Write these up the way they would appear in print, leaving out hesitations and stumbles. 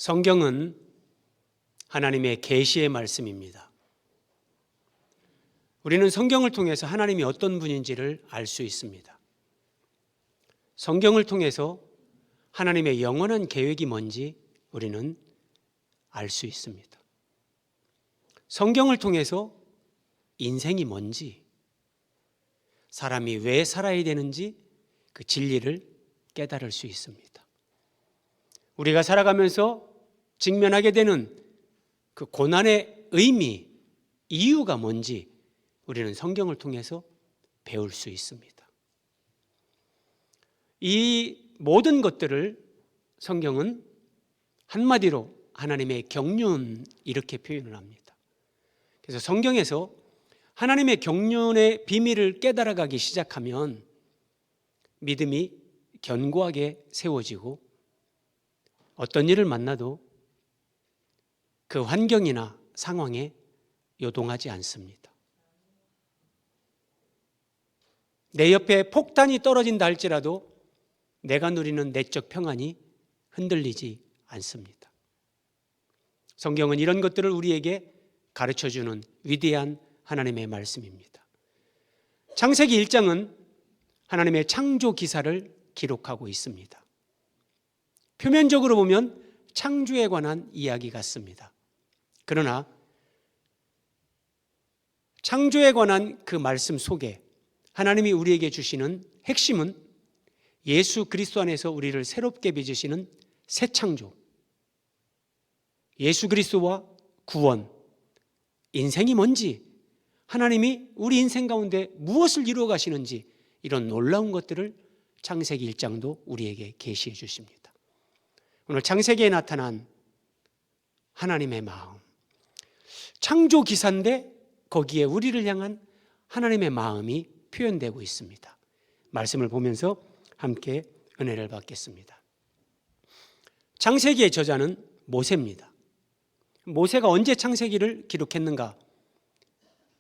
성경은 하나님의 계시의 말씀입니다. 우리는 성경을 통해서 하나님이 어떤 분인지를 알 수 있습니다. 성경을 통해서 하나님의 영원한 계획이 뭔지 우리는 알 수 있습니다. 성경을 통해서 인생이 뭔지, 사람이 왜 살아야 되는지 그 진리를 깨달을 수 있습니다. 우리가 살아가면서 직면하게 되는 그 고난의 의미, 이유가 뭔지 우리는 성경을 통해서 배울 수 있습니다. 이 모든 것들을 성경은 한마디로 하나님의 경륜 이렇게 표현을 합니다. 그래서 성경에서 하나님의 경륜의 비밀을 깨달아가기 시작하면 믿음이 견고하게 세워지고 어떤 일을 만나도 그 환경이나 상황에 요동하지 않습니다. 내 옆에 폭탄이 떨어진다 할지라도 내가 누리는 내적 평안이 흔들리지 않습니다. 성경은 이런 것들을 우리에게 가르쳐주는 위대한 하나님의 말씀입니다. 창세기 1장은 하나님의 창조 기사를 기록하고 있습니다. 표면적으로 보면 창조에 관한 이야기 같습니다. 그러나 창조에 관한 그 말씀 속에 하나님이 우리에게 주시는 핵심은 예수 그리스도 안에서 우리를 새롭게 빚으시는 새 창조, 예수 그리스도와 구원, 인생이 뭔지, 하나님이 우리 인생 가운데 무엇을 이루어 가시는지 이런 놀라운 것들을 창세기 1장도 우리에게 계시해 주십니다. 오늘 창세기에 나타난 하나님의 마음, 창조 기사인데 거기에 우리를 향한 하나님의 마음이 표현되고 있습니다. 말씀을 보면서 함께 은혜를 받겠습니다. 창세기의 저자는 모세입니다. 모세가 언제 창세기를 기록했는가?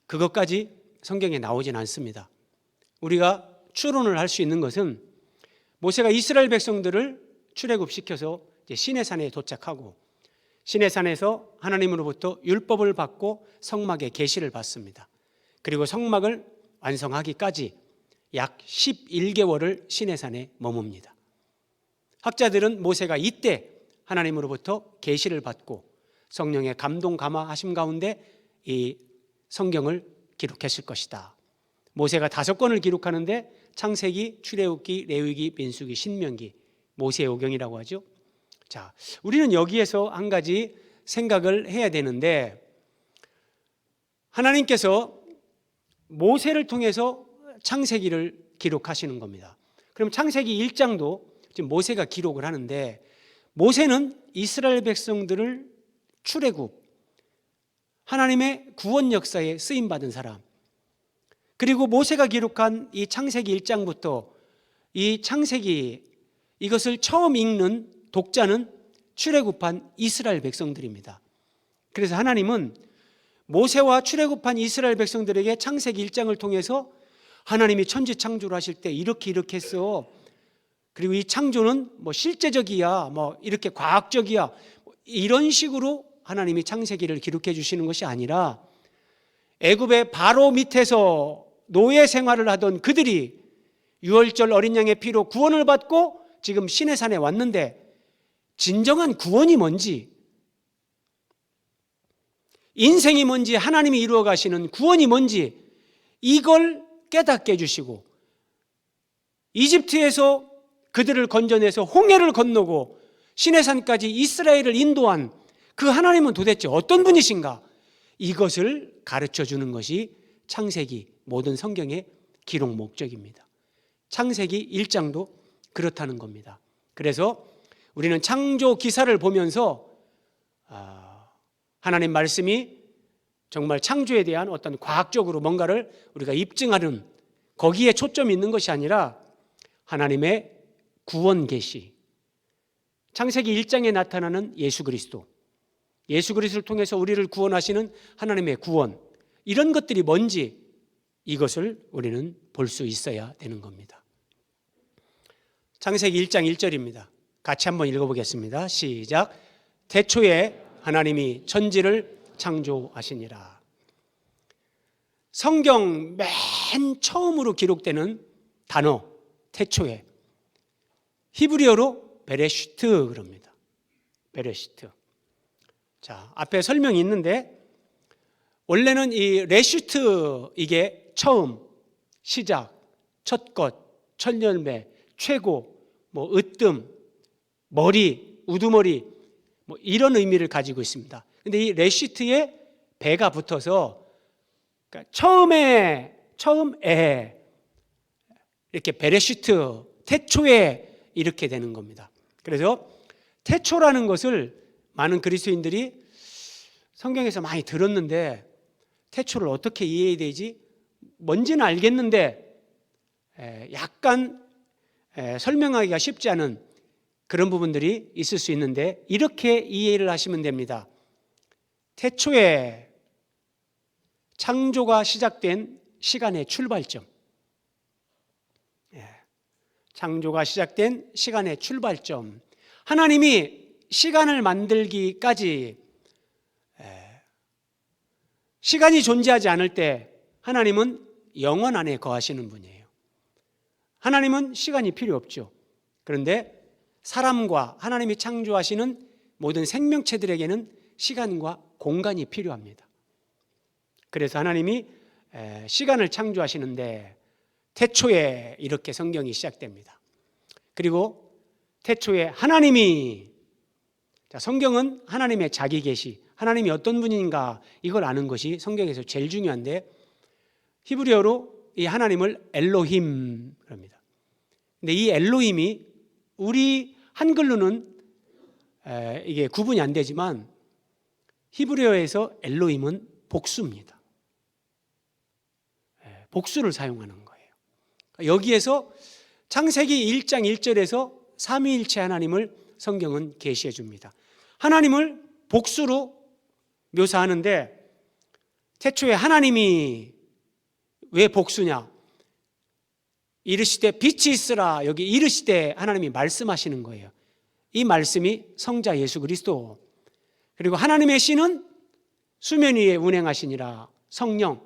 그것까지 성경에 나오진 않습니다. 우리가 추론을 할 수 있는 것은 모세가 이스라엘 백성들을 출애굽시켜서 시내산에 도착하고 시내산에서 하나님으로부터 율법을 받고 성막의 계시를 받습니다. 그리고 성막을 완성하기까지 약 11개월을 시내산에 머뭅니다. 학자들은 모세가 이때 하나님으로부터 계시를 받고 성령의 감동 감화하심 가운데 이 성경을 기록했을 것이다. 모세가 5권을 기록하는데 창세기, 출애굽기, 레위기, 민수기, 신명기, 모세오경이라고 하죠. 자, 우리는 여기에서 한 가지 생각을 해야 되는데, 하나님께서 모세를 통해서 창세기를 기록하시는 겁니다. 그럼 창세기 1장도 지금 모세가 기록을 하는데, 모세는 이스라엘 백성들을 출애굽, 하나님의 구원 역사에 쓰임받은 사람, 그리고 모세가 기록한 이 창세기 1장부터 이 창세기, 이것을 처음 읽는 독자는 출애굽한 이스라엘 백성들입니다. 그래서 하나님은 모세와 출애굽한 이스라엘 백성들에게 창세기 1장을 통해서 하나님이 천지 창조를 하실 때 이렇게 했어. 그리고 이 창조는 실제적이야, 이렇게 과학적이야, 이런 식으로 하나님이 창세기를 기록해 주시는 것이 아니라 애굽의 바로 밑에서 노예 생활을 하던 그들이 유월절 어린 양의 피로 구원을 받고 지금 시내산에 왔는데 진정한 구원이 뭔지, 인생이 뭔지, 하나님이 이루어 가시는 구원이 뭔지 이걸 깨닫게 해주시고, 이집트에서 그들을 건져내서 홍해를 건너고 시내산까지 이스라엘을 인도한 그 하나님은 도대체 어떤 분이신가, 이것을 가르쳐 주는 것이 창세기 모든 성경의 기록 목적입니다. 창세기 1장도 그렇다는 겁니다. 그래서 우리는 창조 기사를 보면서 하나님 말씀이 정말 창조에 대한 어떤 과학적으로 뭔가를 우리가 입증하는, 거기에 초점이 있는 것이 아니라 하나님의 구원 계시, 창세기 1장에 나타나는 예수 그리스도, 예수 그리스도를 통해서 우리를 구원하시는 하나님의 구원, 이런 것들이 뭔지 이것을 우리는 볼 수 있어야 되는 겁니다. 창세기 1장 1절입니다. 같이 한번 읽어보겠습니다. 시작. 태초에 하나님이 천지를 창조하시니라. 성경 맨 처음으로 기록되는 단어 태초에 히브리어로 베레시트 그럽니다. 베레시트. 자, 앞에 설명이 있는데 원래는 이 레시트 이게 처음, 시작, 첫 것, 첫 열매, 최고, 뭐 으뜸, 머리, 우두머리 뭐 이런 의미를 가지고 있습니다. 근데 이 레시트에 배가 붙어서 그러니까 처음에 이렇게 베레시트 태초에 이렇게 되는 겁니다. 그래서 태초라는 것을 많은 그리스도인들이 성경에서 많이 들었는데 태초를 어떻게 이해해야 되지? 뭔지는 알겠는데 약간 설명하기가 쉽지 않은 그런 부분들이 있을 수 있는데 이렇게 이해를 하시면 됩니다. 태초에 창조가 시작된 시간의 출발점, 창조가 시작된 시간의 출발점, 하나님이 시간을 만들기까지 시간이 존재하지 않을 때 하나님은 영원 안에 거하시는 분이에요. 하나님은 시간이 필요 없죠. 그런데 사람과 하나님이 창조하시는 모든 생명체들에게는 시간과 공간이 필요합니다. 그래서 하나님이 시간을 창조하시는데 태초에 이렇게 성경이 시작됩니다. 그리고 태초에 하나님이, 성경은 하나님의 자기 계시, 하나님이 어떤 분인가 이걸 아는 것이 성경에서 제일 중요한데 히브리어로 이 하나님을 엘로힘 그럽니다. 근데 이 엘로힘이 우리 한글로는 이게 구분이 안 되지만 히브리어에서 엘로힘은 복수입니다. 복수를 사용하는 거예요. 여기에서 창세기 1장 1절에서 삼위일체 하나님을 성경은 계시해 줍니다. 하나님을 복수로 묘사하는데 태초에 하나님이 왜 복수냐? 이르시되 빛이 있으라. 여기 이르시되 하나님이 말씀하시는 거예요. 이 말씀이 성자 예수 그리스도. 그리고 하나님의 신은 수면 위에 운행하시니라. 성령,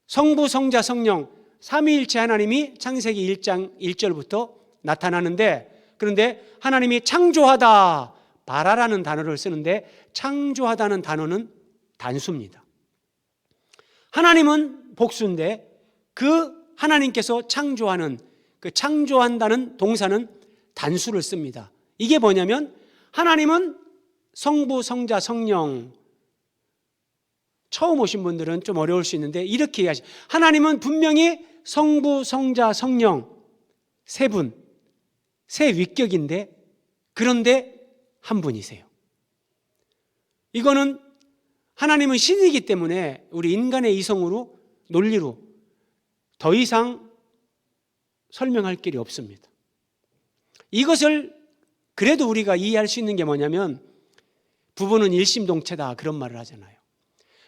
성부, 성자, 성령 삼위일체 하나님이 창세기 1장 1절부터 나타나는데, 그런데 하나님이 창조하다, 바라라는 단어를 쓰는데 창조하다는 단어는 단수입니다. 하나님은 복수인데 그 하나님께서 창조하는, 그 창조한다는 동사는 단수를 씁니다. 이게 뭐냐면 하나님은 성부, 성자, 성령. 처음 오신 분들은 좀 어려울 수 있는데 이렇게 이해하시. 하나님은 분명히 성부, 성자, 성령 세 분, 세 위격인데 그런데 한 분이세요. 이거는 하나님은 신이기 때문에 우리 인간의 이성으로, 논리로 더 이상 설명할 길이 없습니다. 이것을 그래도 우리가 이해할 수 있는 게 뭐냐면 부부는 일심동체다 그런 말을 하잖아요.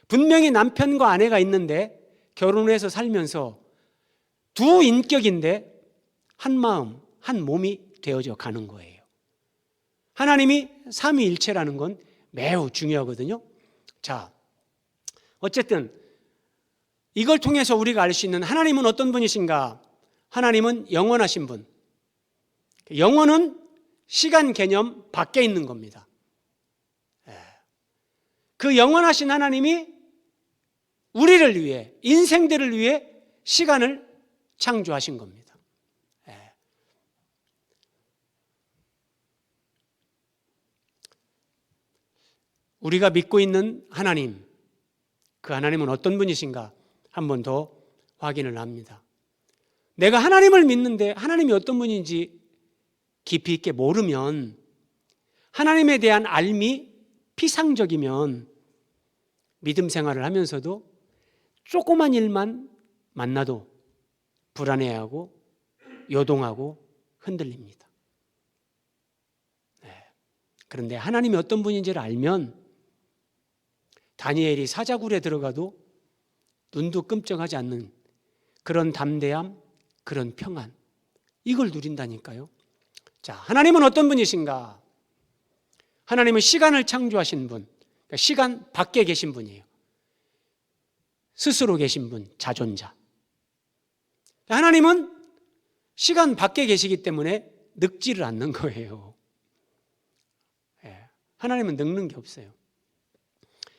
분명히 남편과 아내가 있는데 결혼해서 살면서 두 인격인데 한 마음, 한 몸이 되어져 가는 거예요. 하나님이 삼위일체라는 건 매우 중요하거든요. 자, 어쨌든 이걸 통해서 우리가 알 수 있는 하나님은 어떤 분이신가? 하나님은 영원하신 분. 영원은 시간 개념 밖에 있는 겁니다. 그 영원하신 하나님이 우리를 위해, 인생들을 위해 시간을 창조하신 겁니다. 우리가 믿고 있는 하나님, 그 하나님은 어떤 분이신가? 한 번 더 확인을 합니다. 내가 하나님을 믿는데 하나님이 어떤 분인지 깊이 있게 모르면, 하나님에 대한 알미 피상적이면 믿음 생활을 하면서도 조그만 일만 만나도 불안해하고 요동하고 흔들립니다. 그런데 하나님이 어떤 분인지를 알면 다니엘이 사자굴에 들어가도 눈도 끔찍하지 않는 그런 담대함, 그런 평안, 이걸 누린다니까요. 자, 하나님은 어떤 분이신가? 하나님은 시간을 창조하신 분, 그러니까 시간 밖에 계신 분이에요. 스스로 계신 분, 자존자. 하나님은 시간 밖에 계시기 때문에 늙지를 않는 거예요. 하나님은 늙는 게 없어요.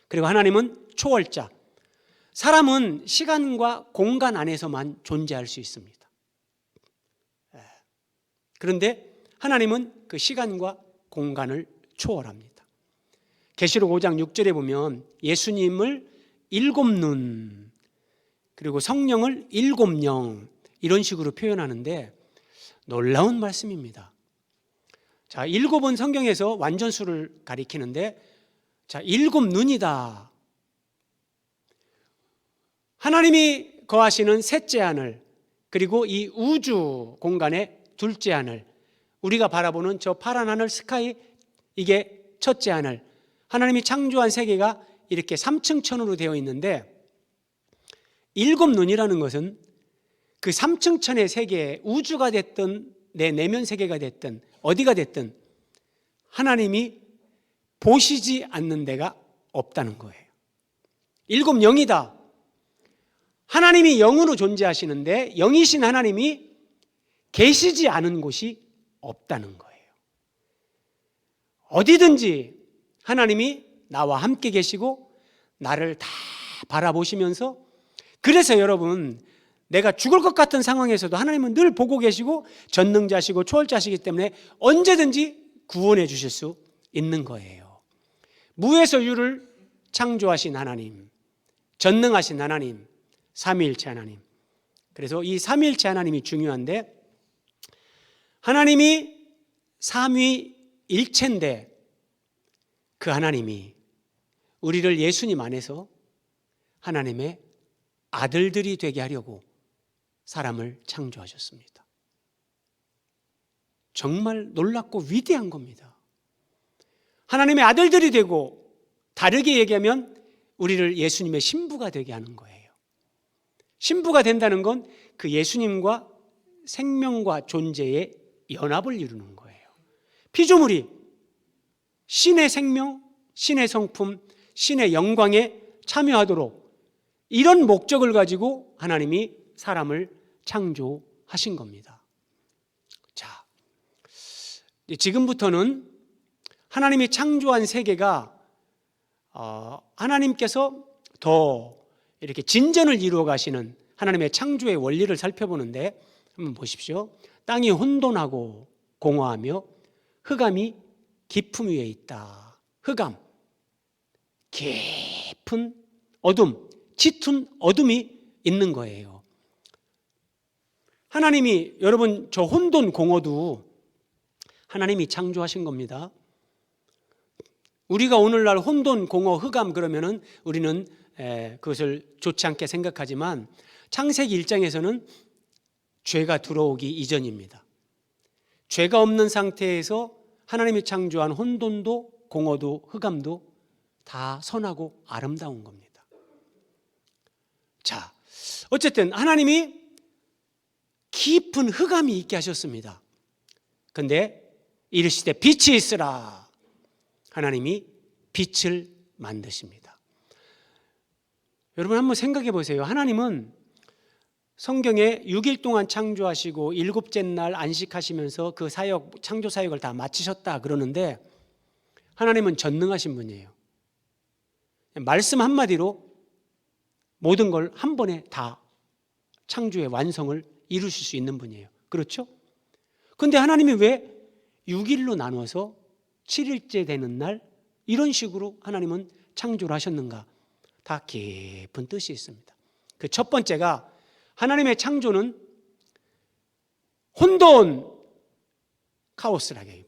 그리고 하나님은 초월자. 사람은 시간과 공간 안에서만 존재할 수 있습니다. 그런데 하나님은 그 시간과 공간을 초월합니다. 계시록 5장 6절에 보면 예수님을 7눈 그리고 성령을 7영 이런 식으로 표현하는데 놀라운 말씀입니다. 자, 7은 성경에서 완전수를 가리키는데, 자, 7눈이다. 하나님이 거하시는 셋째 하늘, 그리고 이 우주 공간의 둘째 하늘, 우리가 바라보는 저 파란 하늘 스카이, 이게 첫째 하늘. 하나님이 창조한 세계가 이렇게 3층천으로 되어 있는데, 7눈이라는 것은 그 3층천의 세계에 우주가 됐든 내 내면 세계가 됐든 어디가 됐든 하나님이 보시지 않는 데가 없다는 거예요. 7영이다. 하나님이 영으로 존재하시는데 영이신 하나님이 계시지 않은 곳이 없다는 거예요. 어디든지 하나님이 나와 함께 계시고 나를 다 바라보시면서, 그래서 여러분, 내가 죽을 것 같은 상황에서도 하나님은 늘 보고 계시고 전능자시고 초월자시기 때문에 언제든지 구원해 주실 수 있는 거예요. 무에서 유를 창조하신 하나님, 전능하신 하나님, 삼위일체 하나님. 그래서 이 삼위일체 하나님이 중요한데, 하나님이 삼위일체인데 그 하나님이 우리를 예수님 안에서 하나님의 아들들이 되게 하려고 사람을 창조하셨습니다. 정말 놀랍고 위대한 겁니다. 하나님의 아들들이 되고, 다르게 얘기하면 우리를 예수님의 신부가 되게 하는 거예요. 신부가 된다는 건 그 예수님과 생명과 존재의 연합을 이루는 거예요. 피조물이 신의 생명, 신의 성품, 신의 영광에 참여하도록 이런 목적을 가지고 하나님이 사람을 창조하신 겁니다. 자, 지금부터는 하나님이 창조한 세계가 하나님께서 더 이렇게 진전을 이루어 가시는 하나님의 창조의 원리를 살펴보는데, 한번 보십시오. 땅이 혼돈하고 공허하며 흑암이 깊음 위에 있다. 흑암, 깊은 어둠, 짙은 어둠이 있는 거예요. 하나님이, 여러분, 저 혼돈 공허도 하나님이 창조하신 겁니다. 우리가 오늘날 혼돈 공허 흑암 그러면은 우리는 그것을 좋지 않게 생각하지만, 창세기 1장에서는 죄가 들어오기 이전입니다. 죄가 없는 상태에서 하나님이 창조한 혼돈도 공허도 흑암도 다 선하고 아름다운 겁니다. 자, 어쨌든 하나님이 깊은 흑암이 있게 하셨습니다. 근데 이르시되 빛이 있으라. 하나님이 빛을 만드십니다. 여러분 한번 생각해 보세요. 하나님은 성경에 6일 동안 창조하시고 7째 날 안식하시면서 그 사역, 창조 사역을 다 마치셨다 그러는데, 하나님은 전능하신 분이에요. 말씀 한마디로 모든 걸 한 번에 다 창조의 완성을 이루실 수 있는 분이에요. 그렇죠? 그런데 하나님이 왜 6일로 나눠서 7일째 되는 날 이런 식으로 하나님은 창조를 하셨는가? 다 깊은 뜻이 있습니다. 그 첫 번째가, 하나님의 창조는 혼돈, 카오스라게,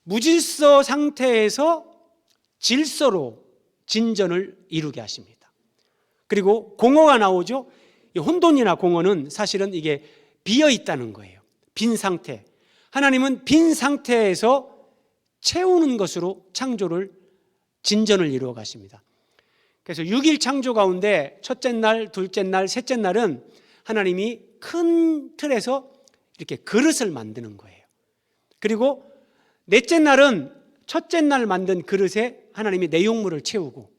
무질서 상태에서 질서로 진전을 이루게 하십니다. 그리고 공허가 나오죠. 이 혼돈이나 공허는 사실은 이게 비어 있다는 거예요. 빈 상태. 하나님은 빈 상태에서 채우는 것으로 창조를, 진전을 이루어 가십니다. 그래서 6일 창조 가운데 첫째 날, 둘째 날, 셋째 날은 하나님이 큰 틀에서 이렇게 그릇을 만드는 거예요. 그리고 넷째 날은 첫째 날 만든 그릇에 하나님이 내용물을 채우고,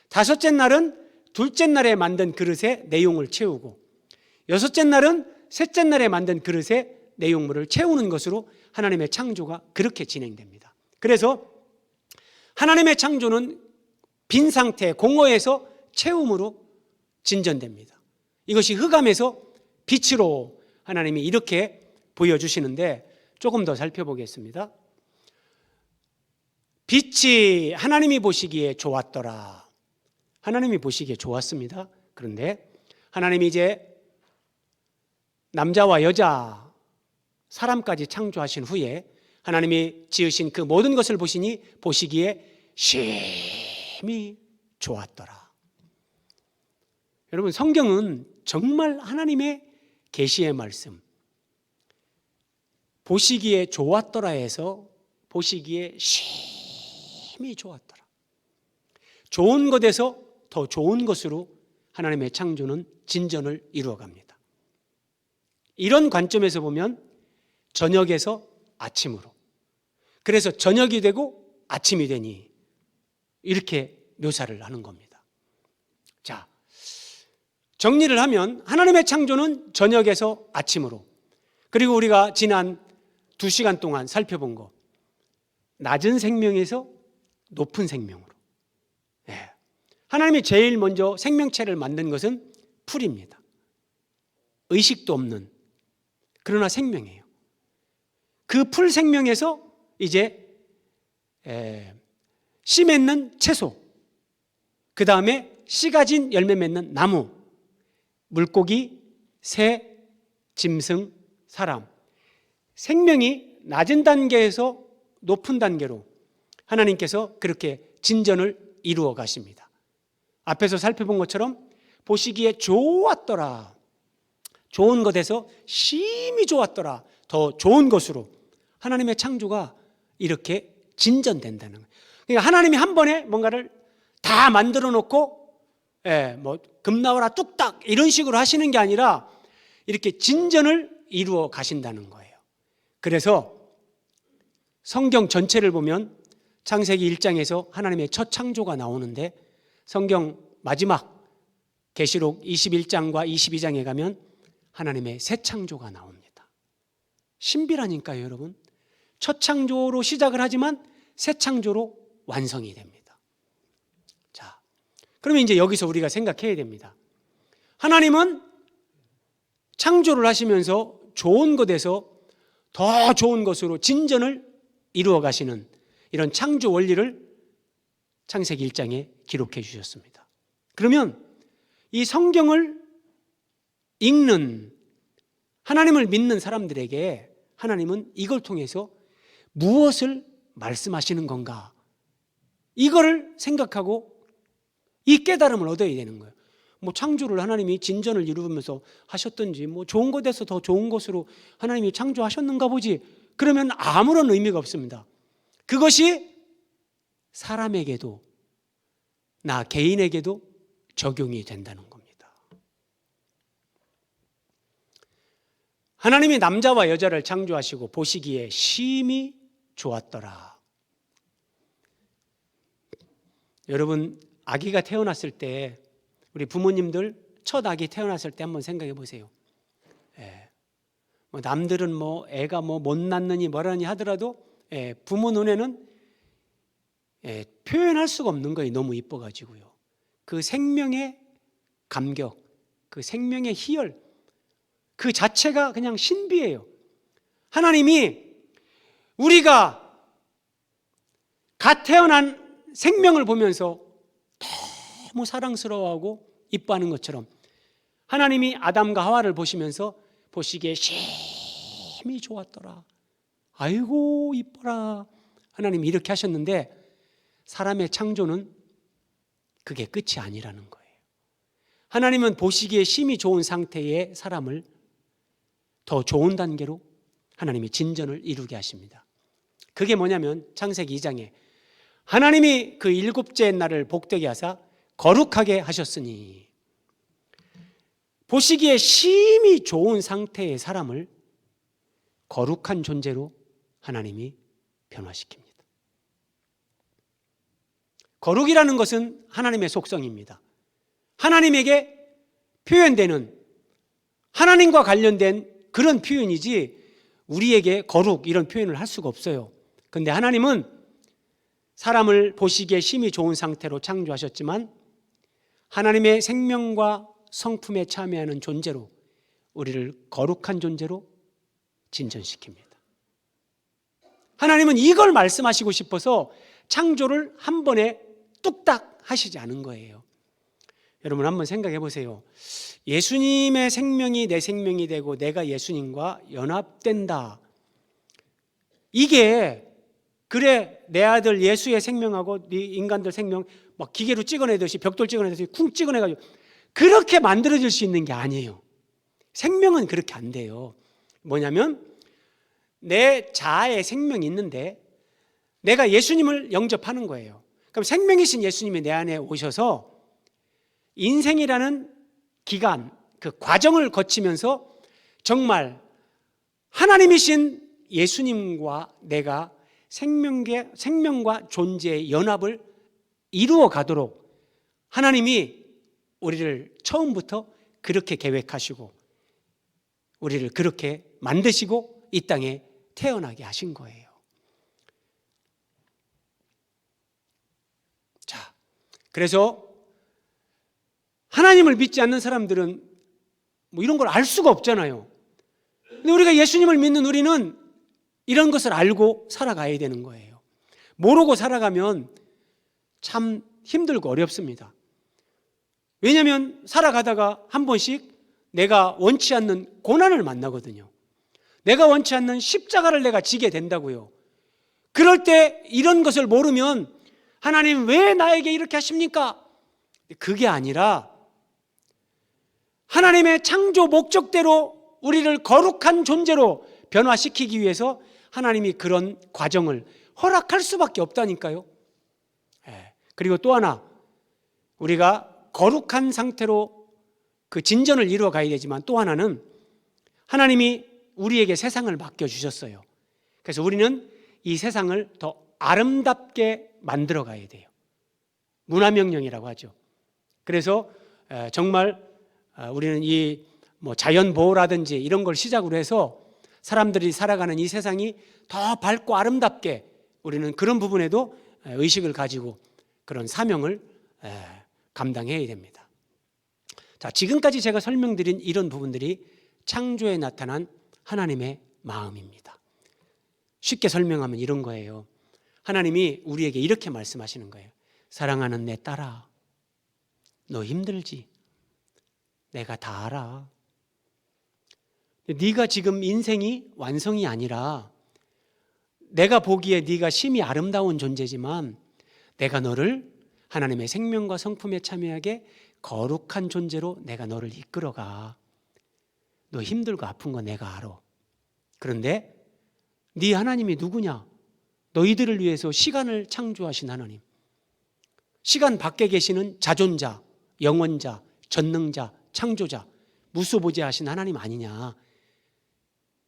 다섯째 날은 둘째 날에 만든 그릇에 내용을 채우고, 여섯째 날은 셋째 날에 만든 그릇에 내용물을 채우는 것으로 하나님의 창조가 그렇게 진행됩니다. 그래서 하나님의 창조는 빈 상태, 공허에서 채움으로 진전됩니다. 이것이 흑암에서 빛으로 하나님이 이렇게 보여주시는데, 조금 더 살펴보겠습니다. 빛이 하나님이 보시기에 좋았더라. 하나님이 보시기에 좋았습니다. 그런데 하나님이 이제 남자와 여자, 사람까지 창조하신 후에 하나님이 지으신 그 모든 것을 보시니 보시기에 심히 좋았더라. 여러분, 성경은 정말 하나님의 계시의 말씀, 보시기에 좋았더라에서 보시기에 심히 좋았더라. 좋은 것에서 더 좋은 것으로 하나님의 창조는 진전을 이루어갑니다. 이런 관점에서 보면 저녁에서 아침으로, 그래서 저녁이 되고 아침이 되니 이렇게 묘사를 하는 겁니다. 자, 정리를 하면 하나님의 창조는 저녁에서 아침으로, 그리고 우리가 지난 2시간 동안 살펴본 것, 낮은 생명에서 높은 생명으로. 하나님이 제일 먼저 생명체를 만든 것은 풀입니다. 의식도 없는, 그러나 생명이에요. 그 풀 생명에서 이제 씨 맺는 채소, 그 다음에 씨 가진 열매 맺는 나무, 물고기, 새, 짐승, 사람, 생명이 낮은 단계에서 높은 단계로 하나님께서 그렇게 진전을 이루어 가십니다. 앞에서 살펴본 것처럼 보시기에 좋았더라, 좋은 것에서 심히 좋았더라, 더 좋은 것으로 하나님의 창조가 이렇게 진전된다는 거예요. 그러니까 하나님이 한 번에 뭔가를 다 만들어 놓고 금 나와라 뚝딱 이런 식으로 하시는 게 아니라 이렇게 진전을 이루어 가신다는 거예요. 그래서 성경 전체를 보면 창세기 1장에서 하나님의 첫 창조가 나오는데, 성경 마지막 계시록 21장과 22장에 가면 하나님의 새 창조가 나옵니다. 신비라니까요, 여러분. 첫 창조로 시작을 하지만 새 창조로 완성이 됩니다. 자, 그러면 이제 여기서 우리가 생각해야 됩니다. 하나님은 창조를 하시면서 좋은 것에서 더 좋은 것으로 진전을 이루어 가시는 이런 창조 원리를 창세기 1장에 기록해 주셨습니다. 그러면 이 성경을 읽는, 하나님을 믿는 사람들에게 하나님은 이걸 통해서 무엇을 말씀하시는 건가, 이거를 생각하고 이 깨달음을 얻어야 되는 거예요. 창조를 하나님이 진전을 이루면서 하셨든지, 좋은 것에서 더 좋은 것으로 하나님이 창조하셨는가 보지, 그러면 아무런 의미가 없습니다. 그것이 사람에게도, 나 개인에게도 적용이 된다는 겁니다. 하나님이 남자와 여자를 창조하시고 보시기에 심히 좋았더라. 여러분, 아기가 태어났을 때, 우리 부모님들 첫 아기 태어났을 때 한번 생각해 보세요. 남들은 애가 못 낳느니 뭐라니 하더라도 부모 눈에는 표현할 수가 없는 거예요. 너무 이뻐가지고요. 그 생명의 감격, 그 생명의 희열, 그 자체가 그냥 신비해요. 하나님이 우리가 갓 태어난 생명을 보면서 너무 사랑스러워하고 이뻐하는 것처럼 하나님이 아담과 하와를 보시면서 보시기에 심히 좋았더라. 아이고 이뻐라. 하나님이 이렇게 하셨는데, 사람의 창조는 그게 끝이 아니라는 거예요. 하나님은 보시기에 심히 좋은 상태의 사람을 더 좋은 단계로 하나님이 진전을 이루게 하십니다. 그게 뭐냐면 창세기 2장에 하나님이 그 일곱째 날을 복되게 하사 거룩하게 하셨으니, 보시기에 심히 좋은 상태의 사람을 거룩한 존재로 하나님이 변화시킵니다. 거룩이라는 것은 하나님의 속성입니다. 하나님에게 표현되는, 하나님과 관련된 그런 표현이지 우리에게 거룩 이런 표현을 할 수가 없어요. 그런데 하나님은 사람을 보시기에 심히 좋은 상태로 창조하셨지만 하나님의 생명과 성품에 참여하는 존재로, 우리를 거룩한 존재로 진전시킵니다. 하나님은 이걸 말씀하시고 싶어서 창조를 한 번에 뚝딱 하시지 않은 거예요. 여러분 한번 생각해 보세요. 예수님의 생명이 내 생명이 되고 내가 예수님과 연합된다. 이게 그래 내 아들 예수의 생명하고 네 인간들 생명 막 기계로 찍어내듯이, 벽돌 찍어내듯이 쿵 찍어내가지고 그렇게 만들어질 수 있는 게 아니에요. 생명은 그렇게 안 돼요. 뭐냐면 내 자아의 생명이 있는데 내가 예수님을 영접하는 거예요. 그럼 생명이신 예수님이 내 안에 오셔서 인생이라는 기간, 그 과정을 거치면서 정말 하나님이신 예수님과 내가 생명과 존재의 연합을 이루어 가도록 하나님이 우리를 처음부터 그렇게 계획하시고 우리를 그렇게 만드시고 이 땅에 태어나게 하신 거예요. 자, 그래서 하나님을 믿지 않는 사람들은 뭐 이런 걸 알 수가 없잖아요. 근데 우리가 예수님을 믿는 우리는 이런 것을 알고 살아가야 되는 거예요. 모르고 살아가면 참 힘들고 어렵습니다. 왜냐하면 살아가다가 한 번씩 내가 원치 않는 고난을 만나거든요. 내가 원치 않는 십자가를 내가 지게 된다고요. 그럴 때 이런 것을 모르면 하나님 왜 나에게 이렇게 하십니까? 그게 아니라 하나님의 창조 목적대로 우리를 거룩한 존재로 변화시키기 위해서 하나님이 그런 과정을 허락할 수밖에 없다니까요. 그리고 또 하나, 우리가 거룩한 상태로 그 진전을 이루어 가야 되지만 또 하나는 하나님이 우리에게 세상을 맡겨주셨어요. 그래서 우리는 이 세상을 더 아름답게 만들어 가야 돼요. 문화명령이라고 하죠. 그래서 정말 우리는 이 자연보호라든지 이런 걸 시작으로 해서 사람들이 살아가는 이 세상이 더 밝고 아름답게, 우리는 그런 부분에도 의식을 가지고 그런 사명을 감당해야 됩니다. 자, 지금까지 제가 설명드린 이런 부분들이 창조에 나타난 하나님의 마음입니다. 쉽게 설명하면 이런 거예요. 하나님이 우리에게 이렇게 말씀하시는 거예요. 사랑하는 내 딸아, 너 힘들지? 내가 다 알아. 네가 지금 인생이 완성이 아니라 내가 보기에 네가 심히 아름다운 존재지만 내가 너를 하나님의 생명과 성품에 참여하게 거룩한 존재로 내가 너를 이끌어가. 너 힘들고 아픈 거 내가 알아. 그런데 네 하나님이 누구냐? 너희들을 위해서 시간을 창조하신 하나님, 시간 밖에 계시는 자존자, 영원자, 전능자, 창조자, 무소부재하신 하나님 아니냐.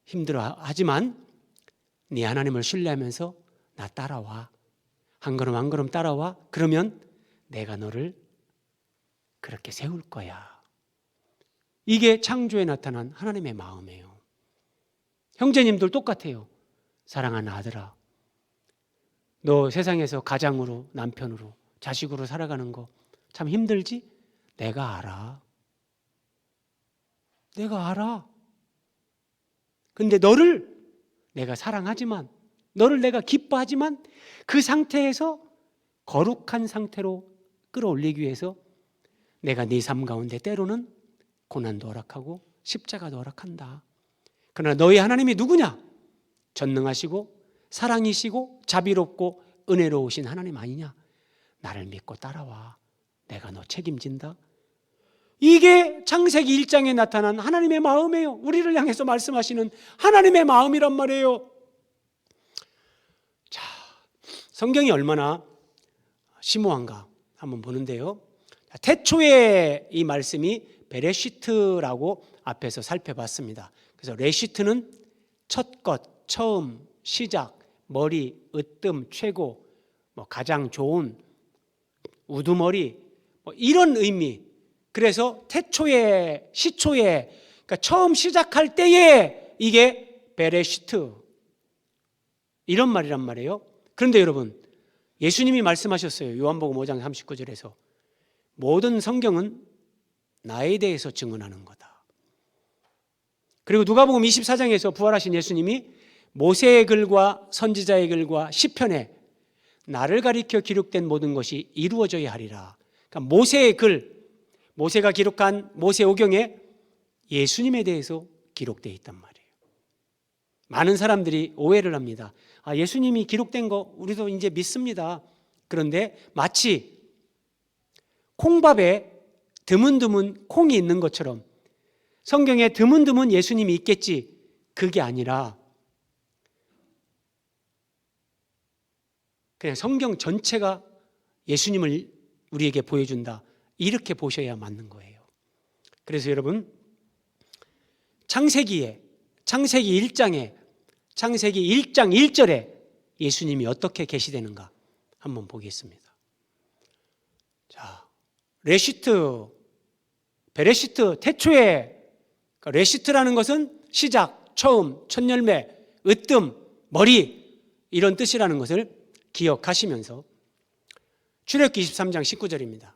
힘들어 하지만 네 하나님을 신뢰하면서 나 따라와. 한 걸음 한 걸음 따라와. 그러면 내가 너를 그렇게 세울 거야. 이게 창조에 나타난 하나님의 마음이에요. 형제님들 똑같아요. 사랑하는 아들아, 너 세상에서 가장으로, 남편으로, 자식으로 살아가는 거 참 힘들지? 내가 알아. 내가 알아. 근데 너를 내가 사랑하지만, 너를 내가 기뻐하지만 그 상태에서 거룩한 상태로 끌어올리기 위해서 내가 네 삶 가운데 때로는 고난도 허락하고 십자가도 허락한다. 그러나 너희 하나님이 누구냐? 전능하시고 사랑이시고 자비롭고 은혜로우신 하나님 아니냐? 나를 믿고 따라와. 내가 너 책임진다. 이게 창세기 1장에 나타난 하나님의 마음이에요. 우리를 향해서 말씀하시는 하나님의 마음이란 말이에요. 자, 성경이 얼마나 심오한가 한번 보는데요. 태초에 이 말씀이 베레시트라고 앞에서 살펴봤습니다. 그래서 레시트는 첫 것, 처음, 시작, 머리, 으뜸, 최고, 가장 좋은, 우두머리, 이런 의미. 그래서 태초에, 시초에, 그러니까 처음 시작할 때에 이게 베레시트, 이런 말이란 말이에요. 그런데 여러분, 예수님이 말씀하셨어요. 요한복음 5장 39절에서 모든 성경은 나에 대해서 증언하는 거다. 그리고 누가복음 24장에서 부활하신 예수님이 모세의 글과 선지자의 글과 시편에 나를 가리켜 기록된 모든 것이 이루어져야 하리라. 그러니까 모세의 글, 모세가 기록한 모세오경에 예수님에 대해서 기록되어 있단 말이에요. 많은 사람들이 오해를 합니다. 예수님이 기록된 거 우리도 이제 믿습니다. 그런데 마치 콩밥에 드문드문 콩이 있는 것처럼 성경에 드문드문 예수님이 있겠지, 그게 아니라 그냥 성경 전체가 예수님을 우리에게 보여준다, 이렇게 보셔야 맞는 거예요. 그래서 여러분, 창세기 1장에 창세기 1장 1절에 예수님이 어떻게 계시되는가 한번 보겠습니다. 자, 레시트, 베레시트, 태초에. 그러니까 레시트라는 것은 시작, 처음, 첫 열매, 으뜸, 머리, 이런 뜻이라는 것을 기억하시면서 출애굽기 23장 19절입니다.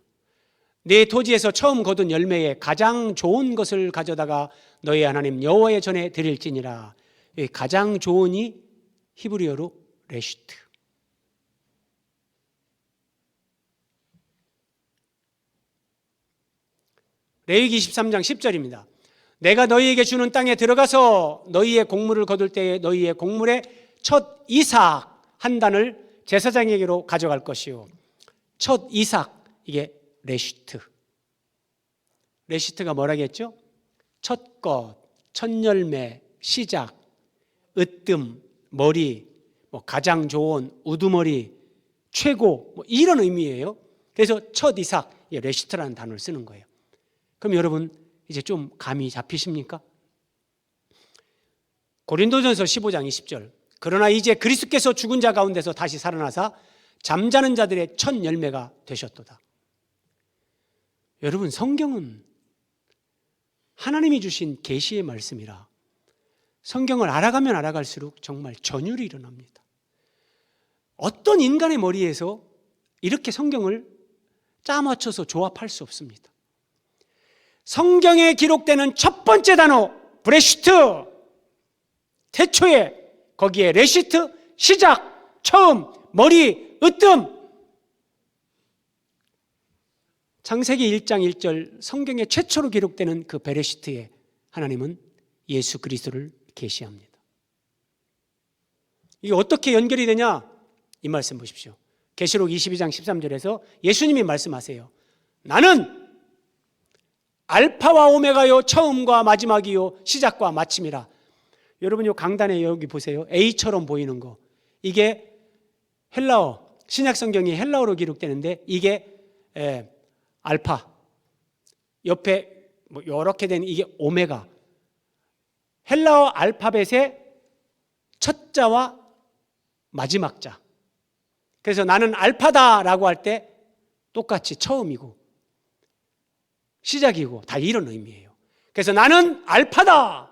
내 토지에서 처음 거둔 열매에 가장 좋은 것을 가져다가 너희 하나님 여호와의 전에 드릴지니라. 가장 좋은이 히브리어로 레시트. 레위기 23장 10절입니다. 내가 너희에게 주는 땅에 들어가서 너희의 곡물을 거둘 때에 너희의 곡물의 첫 이삭 한 단을 제사장에게로 가져갈 것이요. 첫 이삭, 이게 레시트. 레시트가 뭐라겠죠? 첫 것, 첫 열매, 시작, 으뜸, 머리, 가장 좋은, 우두머리, 최고, 이런 의미예요. 그래서 첫 이삭, 레시트라는 단어를 쓰는 거예요. 그럼 여러분 이제 좀 감이 잡히십니까? 고린도전서 15장 20절. 그러나 이제 그리스도께서 죽은 자 가운데서 다시 살아나사 잠자는 자들의 첫 열매가 되셨도다. 여러분, 성경은 하나님이 주신 계시의 말씀이라 성경을 알아가면 알아갈수록 정말 전율이 일어납니다. 어떤 인간의 머리에서 이렇게 성경을 짜맞춰서 조합할 수 없습니다. 성경에 기록되는 첫 번째 단어 브레시트, 태초에, 거기에 레시트, 시작, 처음, 머리, 으뜸. 창세기 1장 1절 성경에 최초로 기록되는 그 베레시트에 하나님은 예수 그리스도를 계시합니다. 이게 어떻게 연결이 되냐? 이 말씀 보십시오. 계시록 22장 13절에서 예수님이 말씀하세요. 나는 알파와 오메가요, 처음과 마지막이요, 시작과 마침이라. 여러분, 요 강단에 여기 보세요. A처럼 보이는 거, 이게 헬라어, 신약 성경이 헬라어로 기록되는데 이게 알파, 옆에 이렇게 된 이게 오메가. 헬라어 알파벳의 첫 자와 마지막 자. 그래서 나는 알파다라고 할 때 똑같이 처음이고 시작이고 다 이런 의미예요. 그래서 나는 알파다,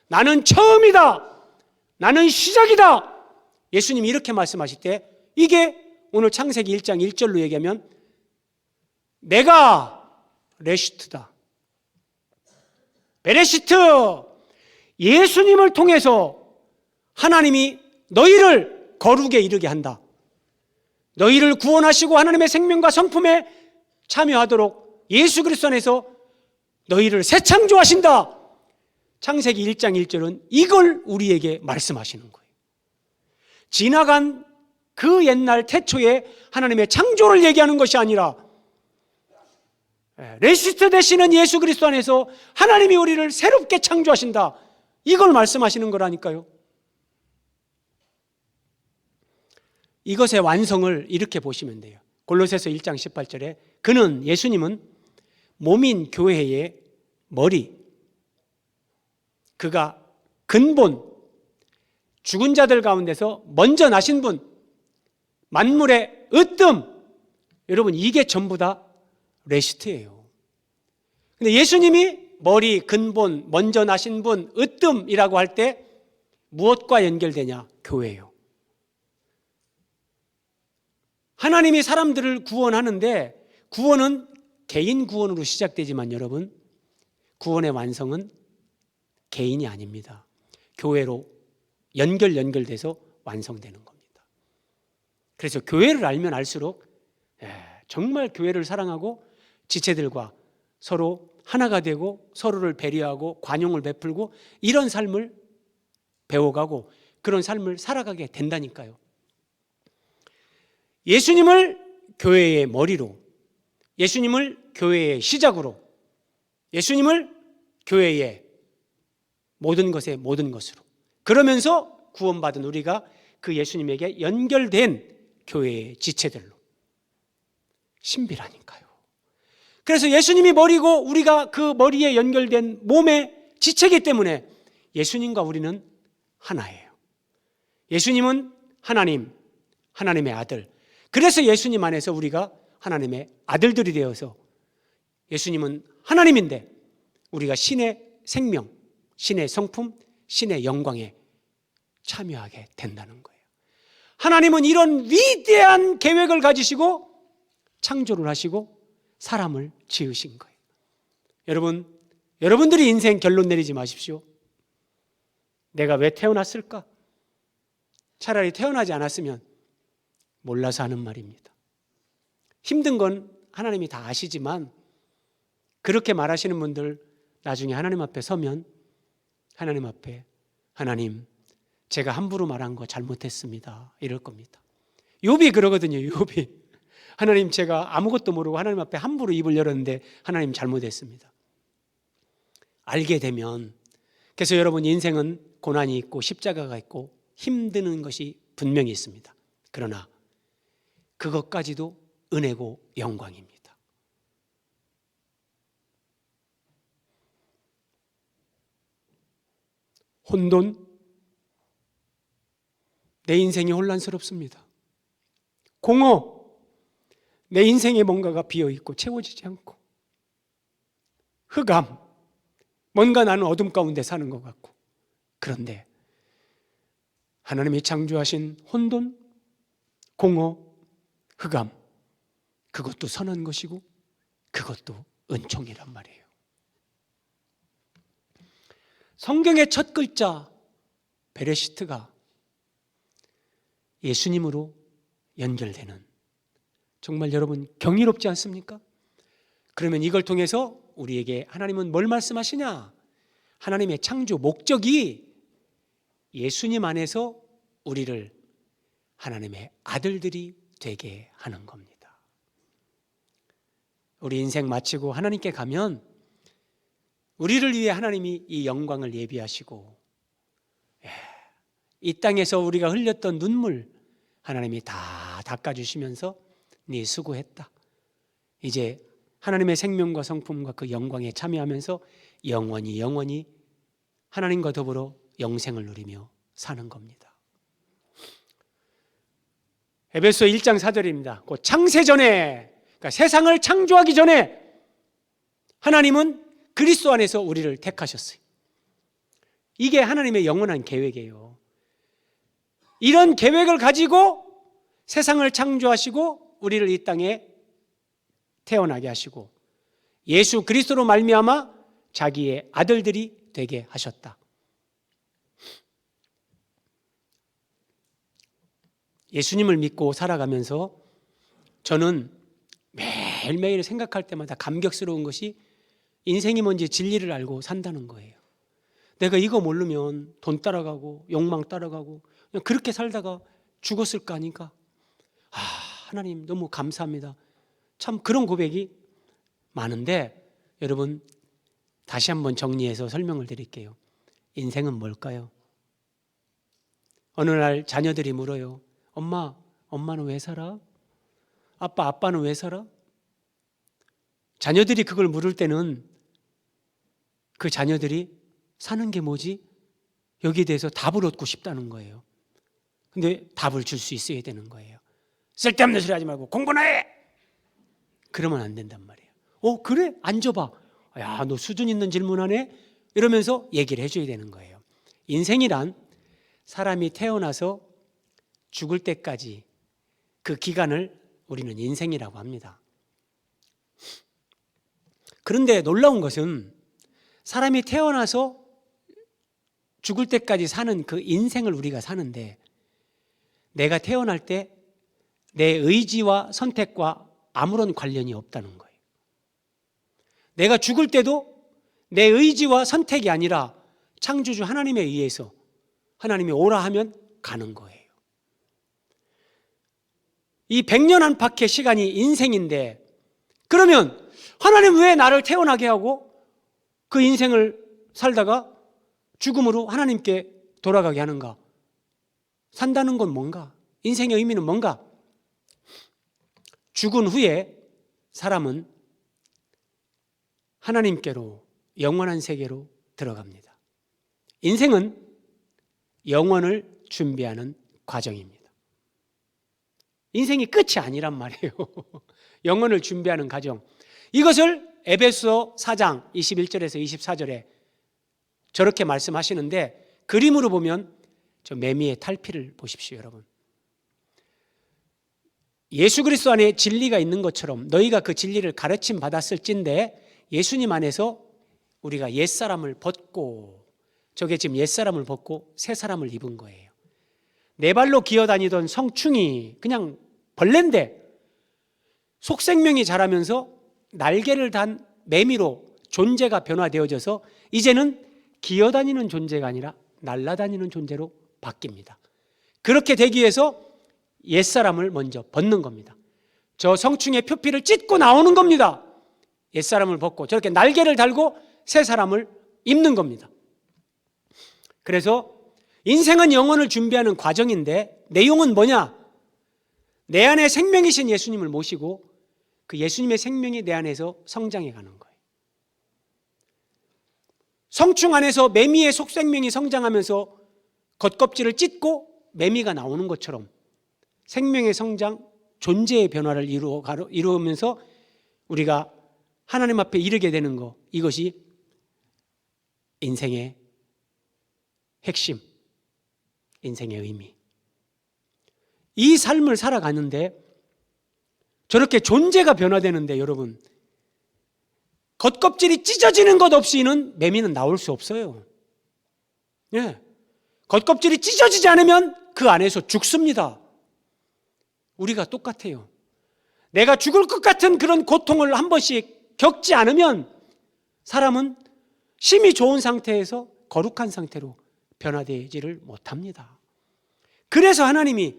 나는 처음이다, 나는 시작이다. 예수님이 이렇게 말씀하실 때 이게 오늘 창세기 1장 1절로 얘기하면 내가 레시트다. 베레시트, 예수님을 통해서 하나님이 너희를 거룩에 이르게 한다. 너희를 구원하시고 하나님의 생명과 성품에 참여하도록 예수 그리스도 안에서 너희를 새 창조하신다. 창세기 1장 1절은 이걸 우리에게 말씀하시는 거예요. 지나간 그 옛날 태초에 하나님의 창조를 얘기하는 것이 아니라 레시트 되시는 예수 그리스도 안에서 하나님이 우리를 새롭게 창조하신다. 이걸 말씀하시는 거라니까요. 이것의 완성을 이렇게 보시면 돼요. 골로새서 1장 18절에 그는, 예수님은 몸인 교회의 머리, 그가 근본, 죽은 자들 가운데서 먼저 나신 분, 만물의 으뜸. 여러분, 이게 전부 다 레시트예요. 근데 예수님이 머리, 근본, 먼저 나신 분, 으뜸이라고 할 때 무엇과 연결되냐? 교회예요. 하나님이 사람들을 구원하는데 구원은 개인 구원으로 시작되지만 여러분, 구원의 완성은 개인이 아닙니다. 교회로 연결돼서 완성되는 겁니다. 그래서 교회를 알면 알수록 정말 교회를 사랑하고 지체들과 서로 하나가 되고 서로를 배려하고 관용을 베풀고 이런 삶을 배워가고 그런 삶을 살아가게 된다니까요. 예수님을 교회의 머리로, 예수님을 교회의 시작으로, 예수님을 교회의 모든 것의 모든 것으로, 그러면서 구원받은 우리가 그 예수님에게 연결된 교회의 지체들로. 신비라니까요. 그래서 예수님이 머리고 우리가 그 머리에 연결된 몸의 지체이기 때문에 예수님과 우리는 하나예요. 예수님은 하나님, 하나님의 아들. 그래서 예수님 안에서 우리가 하나님의 아들들이 되어서 예수님은 하나님인데 우리가 신의 생명, 신의 성품, 신의 영광에 참여하게 된다는 거예요. 하나님은 이런 위대한 계획을 가지시고 창조를 하시고 사람을 지으신 거예요. 여러분들이 인생 결론 내리지 마십시오. 내가 왜 태어났을까? 차라리 태어나지 않았으면 몰라서 하는 말입니다. 힘든 건 하나님이 다 아시지만 그렇게 말하시는 분들 나중에 하나님 앞에 서면 하나님 앞에 하나님, 제가 함부로 말한 거 잘못했습니다. 이럴 겁니다. 욥이 그러거든요. 욥이 하나님, 제가 아무것도 모르고 하나님 앞에 함부로 입을 열었는데 하나님 잘못했습니다. 알게 되면, 그래서 여러분 인생은 고난이 있고 십자가가 있고 힘드는 것이 분명히 있습니다. 그러나 그것까지도 은혜고 영광입니다. 혼돈, 내 인생이 혼란스럽습니다. 공허, 내 인생에 뭔가가 비어있고 채워지지 않고. 흑암, 뭔가 나는 어둠 가운데 사는 것 같고. 그런데 하나님이 창조하신 혼돈, 공허, 흑암, 그것도 선한 것이고 그것도 은총이란 말이에요. 성경의 첫 글자 베레시트가 예수님으로 연결되는, 정말 여러분 경이롭지 않습니까? 그러면 이걸 통해서 우리에게 하나님은 뭘 말씀하시냐? 하나님의 창조 목적이 예수님 안에서 우리를 하나님의 아들들이 되게 하는 겁니다. 우리 인생 마치고 하나님께 가면 우리를 위해 하나님이 이 영광을 예비하시고 이 땅에서 우리가 흘렸던 눈물 하나님이 다 닦아주시면서 네 수고했다. 이제 하나님의 생명과 성품과 그 영광에 참여하면서 영원히 하나님과 더불어 영생을 누리며 사는 겁니다. 에베소 1장 4절입니다. 그 창세전에, 그러니까 세상을 창조하기 전에 하나님은 그리스도 안에서 우리를 택하셨어요. 이게 하나님의 영원한 계획이에요. 이런 계획을 가지고 세상을 창조하시고 우리를 이 땅에 태어나게 하시고 예수 그리스도로 말미암아 자기의 아들들이 되게 하셨다. 예수님을 믿고 살아가면서 저는 매일매일 생각할 때마다 감격스러운 것이 인생이 뭔지 진리를 알고 산다는 거예요. 내가 이거 모르면 돈 따라가고 욕망 따라가고 그냥 그렇게 살다가 죽었을까 하니까 하나님 너무 감사합니다. 참 그런 고백이 많은데 여러분 다시 한번 정리해서 설명을 드릴게요. 인생은 뭘까요? 어느 날 자녀들이 물어요. 엄마는 왜 살아? 아빠는 왜 살아? 자녀들이 그걸 물을 때는 그 자녀들이 사는 게 뭐지? 여기에 대해서 답을 얻고 싶다는 거예요. 근데 답을 줄 수 있어야 되는 거예요. 쓸데없는 소리 하지 말고 공부나 해! 그러면 안 된단 말이에요. 그래? 앉아봐. 야, 너 수준 있는 질문하네? 이러면서 얘기를 해줘야 되는 거예요. 인생이란 사람이 태어나서 죽을 때까지 그 기간을 우리는 인생이라고 합니다. 그런데 놀라운 것은 사람이 태어나서 죽을 때까지 사는 그 인생을 우리가 사는데 내가 태어날 때 내 의지와 선택과 아무런 관련이 없다는 거예요. 내가 죽을 때도 내 의지와 선택이 아니라 창조주 하나님에 의해서 하나님이 오라 하면 가는 거예요. 이 100년 안팎의 시간이 인생인데 그러면 하나님 왜 나를 태어나게 하고 그 인생을 살다가 죽음으로 하나님께 돌아가게 하는가? 산다는 건 뭔가? 인생의 의미는 뭔가? 죽은 후에 사람은 하나님께로 영원한 세계로 들어갑니다. 인생은 영원을 준비하는 과정입니다. 인생이 끝이 아니란 말이에요. 영원을 준비하는 과정. 이것을 에베소 4장 21절에서 24절에 저렇게 말씀하시는데 그림으로 보면 저 매미의 탈피를 보십시오, 여러분. 예수 그리스도 안에 진리가 있는 것처럼 너희가 그 진리를 가르침 받았을진데 예수님 안에서 우리가 옛사람을 벗고 저게 지금 옛사람을 벗고 새사람을 입은 거예요. 네 발로 기어다니던 성충이 그냥 벌레인데 속생명이 자라면서 날개를 단 매미로 존재가 변화되어져서 이제는 기어다니는 존재가 아니라 날아다니는 존재로 바뀝니다. 그렇게 되기 위해서 옛사람을 먼저 벗는 겁니다. 저 성충의 표피를 찢고 나오는 겁니다. 옛사람을 벗고 저렇게 날개를 달고 새 사람을 입는 겁니다. 그래서 인생은 영혼을 준비하는 과정인데 내용은 뭐냐? 내 안에 생명이신 예수님을 모시고 그 예수님의 생명이 내 안에서 성장해 가는 거예요. 성충 안에서 매미의 속생명이 성장하면서 겉껍질을 찢고 매미가 나오는 것처럼 생명의 성장, 존재의 변화를 이루면서 우리가 하나님 앞에 이르게 되는 것, 이것이 인생의 핵심, 인생의 의미. 이 삶을 살아가는데 저렇게 존재가 변화되는데 여러분, 겉껍질이 찢어지는 것 없이는 매미는 나올 수 없어요. 예. 겉껍질이 찢어지지 않으면 그 안에서 죽습니다. 우리가 똑같아요. 내가 죽을 것 같은 그런 고통을 한 번씩 겪지 않으면 사람은 심히 좋은 상태에서 거룩한 상태로 변화되지를 못합니다. 그래서 하나님이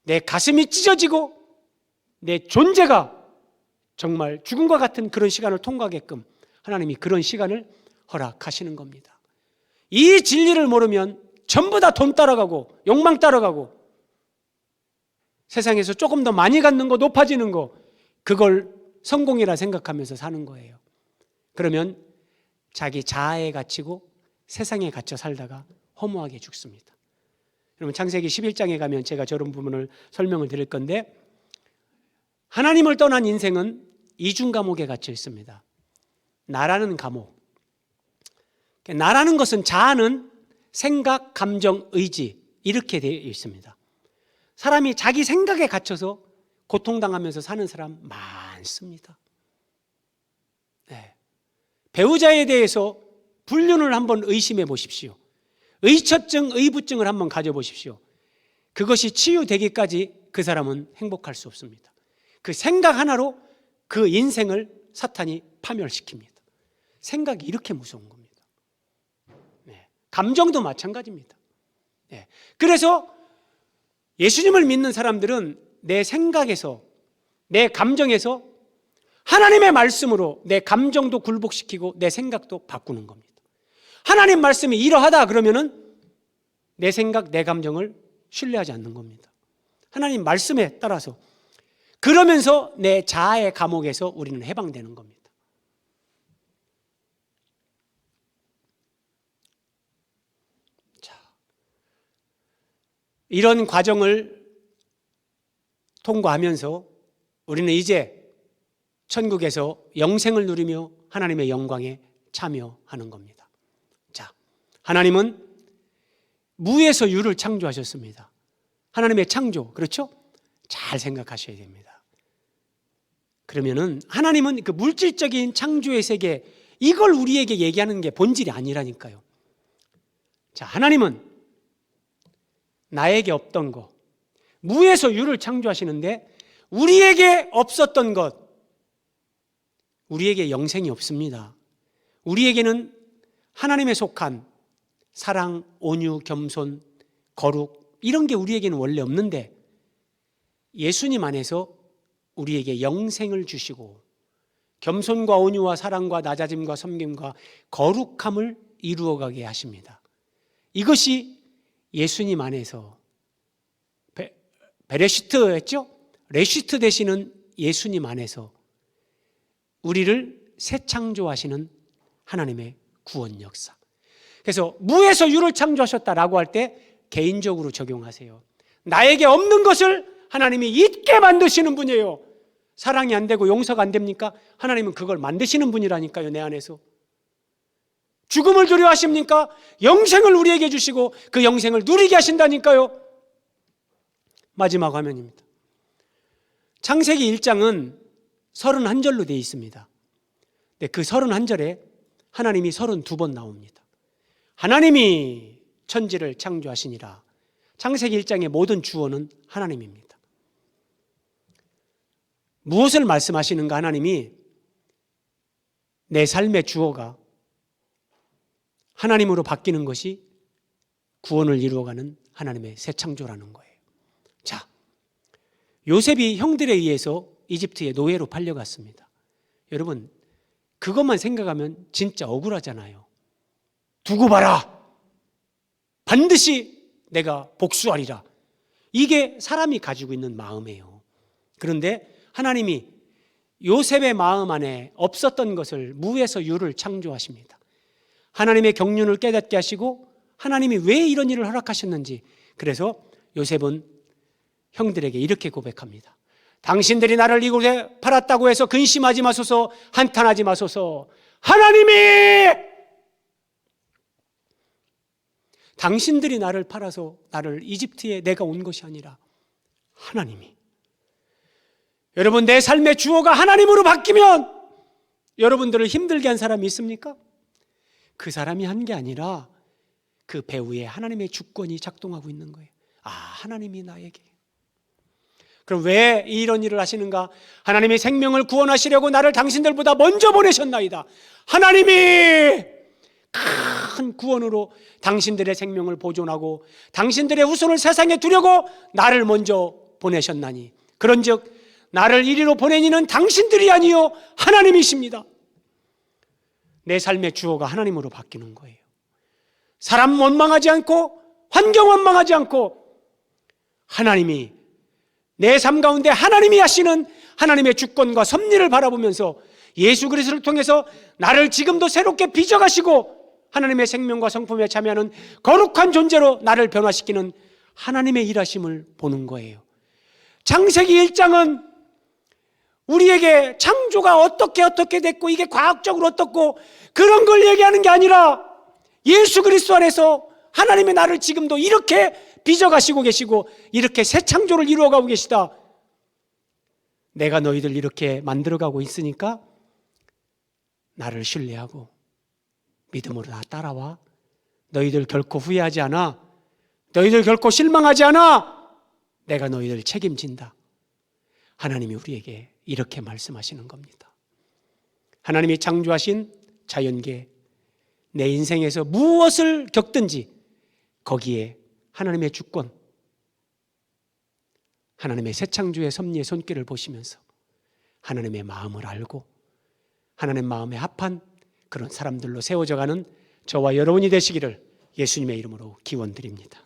내 가슴이 찢어지고 내 존재가 정말 죽음과 같은 그런 시간을 통과하게끔 하나님이 그런 시간을 허락하시는 겁니다. 이 진리를 모르면 전부 다 돈 따라가고 욕망 따라가고 세상에서 조금 더 많이 갖는 거, 높아지는 거, 그걸 성공이라 생각하면서 사는 거예요. 그러면 자기 자아에 갇히고 세상에 갇혀 살다가 허무하게 죽습니다. 여러분 창세기 11장에 가면 제가 저런 부분을 설명을 드릴 건데 하나님을 떠난 인생은 이중 감옥에 갇혀 있습니다. 나라는 감옥. 나라는 것은 자아는 생각, 감정, 의지 이렇게 되어 있습니다. 사람이 자기 생각에 갇혀서 고통당하면서 사는 사람 많습니다. 네. 배우자에 대해서 불륜을 한번 의심해 보십시오. 의처증, 의부증을 한번 가져보십시오. 그것이 치유되기까지 그 사람은 행복할 수 없습니다. 그 생각 하나로 그 인생을 사탄이 파멸시킵니다. 생각이 이렇게 무서운 겁니다. 네. 감정도 마찬가지입니다. 네. 그래서 예수님을 믿는 사람들은 내 생각에서, 내 감정에서 하나님의 말씀으로 내 감정도 굴복시키고 내 생각도 바꾸는 겁니다. 하나님 말씀이 이러하다 그러면은 내 생각, 내 감정을 신뢰하지 않는 겁니다. 하나님 말씀에 따라서 그러면서 내 자아의 감옥에서 우리는 해방되는 겁니다. 이런 과정을 통과하면서 우리는 이제 천국에서 영생을 누리며 하나님의 영광에 참여하는 겁니다. 자, 하나님은 무에서 유를 창조하셨습니다. 하나님의 창조, 그렇죠? 잘 생각하셔야 됩니다. 그러면은 하나님은 그 물질적인 창조의 세계, 이걸 우리에게 얘기하는 게 본질이 아니라니까요. 자, 하나님은 나에게 없던 것, 무에서 유를 창조하시는데 우리에게 없었던 것, 우리에게 영생이 없습니다. 우리에게는 하나님에 속한 사랑, 온유, 겸손, 거룩, 이런 게 우리에게는 원래 없는데 예수님 안에서 우리에게 영생을 주시고 겸손과 온유와 사랑과 낮아짐과 섬김과 거룩함을 이루어가게 하십니다. 이것이 예수님 안에서 베레시트였죠? 레시트 되시는 예수님 안에서 우리를 새 창조하시는 하나님의 구원 역사. 그래서 무에서 유를 창조하셨다라고 할 때 개인적으로 적용하세요. 나에게 없는 것을 하나님이 있게 만드시는 분이에요. 사랑이 안 되고 용서가 안 됩니까? 하나님은 그걸 만드시는 분이라니까요. 내 안에서. 죽음을 두려워하십니까? 영생을 우리에게 주시고 그 영생을 누리게 하신다니까요. 마지막 화면입니다. 창세기 1장은 31절로 되어 있습니다. 근데 그 31절에 하나님이 32번 나옵니다. 하나님이 천지를 창조하시니라. 창세기 1장의 모든 주어는 하나님입니다. 무엇을 말씀하시는가? 하나님이 내 삶의 주어가 하나님으로 바뀌는 것이 구원을 이루어가는 하나님의 새 창조라는 거예요. 자, 요셉이 형들에 의해서 이집트의 노예로 팔려갔습니다. 여러분, 그것만 생각하면 진짜 억울하잖아요. 두고 봐라. 반드시 내가 복수하리라. 이게 사람이 가지고 있는 마음이에요. 그런데 하나님이 요셉의 마음 안에 없었던 것을 무에서 유를 창조하십니다. 하나님의 경륜을 깨닫게 하시고 하나님이 왜 이런 일을 허락하셨는지, 그래서 요셉은 형들에게 이렇게 고백합니다. 당신들이 나를 이곳에 팔았다고 해서 근심하지 마소서, 한탄하지 마소서. 하나님이 당신들이 나를 팔아서 나를 이집트에 내가 온 것이 아니라 하나님이. 여러분, 내 삶의 주어가 하나님으로 바뀌면 여러분들을 힘들게 한 사람이 있습니까? 그 사람이 한 게 아니라 그 배후에 하나님의 주권이 작동하고 있는 거예요. 아, 하나님이 나에게. 그럼 왜 이런 일을 하시는가? 하나님이 생명을 구원하시려고 나를 당신들보다 먼저 보내셨나이다. 하나님이 큰 구원으로 당신들의 생명을 보존하고 당신들의 후손을 세상에 두려고 나를 먼저 보내셨나니, 그런즉 나를 이리로 보낸 이는 당신들이 아니요 하나님이십니다. 내 삶의 주어가 하나님으로 바뀌는 거예요. 사람 원망하지 않고 환경 원망하지 않고 하나님이 내 삶 가운데 하나님이 하시는 하나님의 주권과 섭리를 바라보면서 예수 그리스도를 통해서 나를 지금도 새롭게 빚어가시고 하나님의 생명과 성품에 참여하는 거룩한 존재로 나를 변화시키는 하나님의 일하심을 보는 거예요. 창세기 1장은 우리에게 창조가 어떻게 됐고 이게 과학적으로 어떻고 그런 걸 얘기하는 게 아니라 예수 그리스도 안에서 하나님의 나를 지금도 이렇게 빚어가시고 계시고 이렇게 새 창조를 이루어가고 계시다. 내가 너희들 이렇게 만들어가고 있으니까 나를 신뢰하고 믿음으로 나 따라와. 너희들 결코 후회하지 않아. 너희들 결코 실망하지 않아. 내가 너희들 책임진다. 하나님이 우리에게 이렇게 말씀하시는 겁니다. 하나님이 창조하신 자연계, 내 인생에서 무엇을 겪든지 거기에 하나님의 주권, 하나님의 새 창조의 섭리의 손길을 보시면서 하나님의 마음을 알고 하나님 마음에 합한 그런 사람들로 세워져가는 저와 여러분이 되시기를 예수님의 이름으로 기원드립니다.